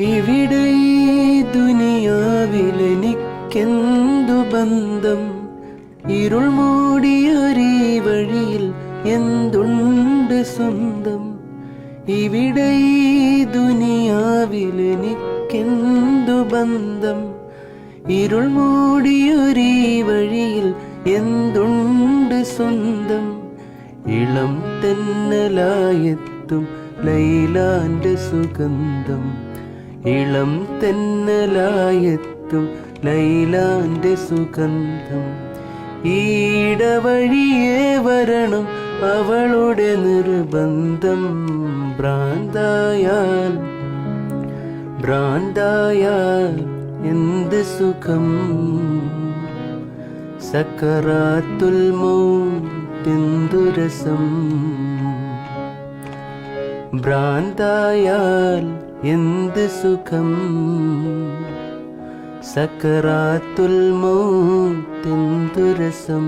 ഇവിടെ ഈ ദുനിയാവിലെനിക്കെന്തു ബന്ധം? ഇരുൾ മൂടിയൊരീ വഴിയിൽ എന്തുണ്ട് സ്വന്തം? ഇവിടെ ഈ ദുനിയാവിലെനിക്കെന്തു ബന്ധം? ഇരുൾ മൂടിയൊരീ വഴിയിൽ എന്തുണ്ട് സ്വന്തം? ഇളം തെന്നലായെത്തും ലൈലാന്റെ സുഗന്ധം, ഇളം തെന്നലായെത്തും ലൈലാന്റെ സുഗന്ധം. ഈടവഴിയേ വരണം അവളുടെ നിർബന്ധം. ഭ്രാന്തായാൽ ഭ്രാന്തായാൽ എന്ത് സുഖം? സക്കറാത്തുൽ മൗത്തെന്തു രസം? ഭ്രാന്തായാൽ എന്ത് സുഖം? സക്കറാത്തുൽ മൗത്തെന്തു രസം?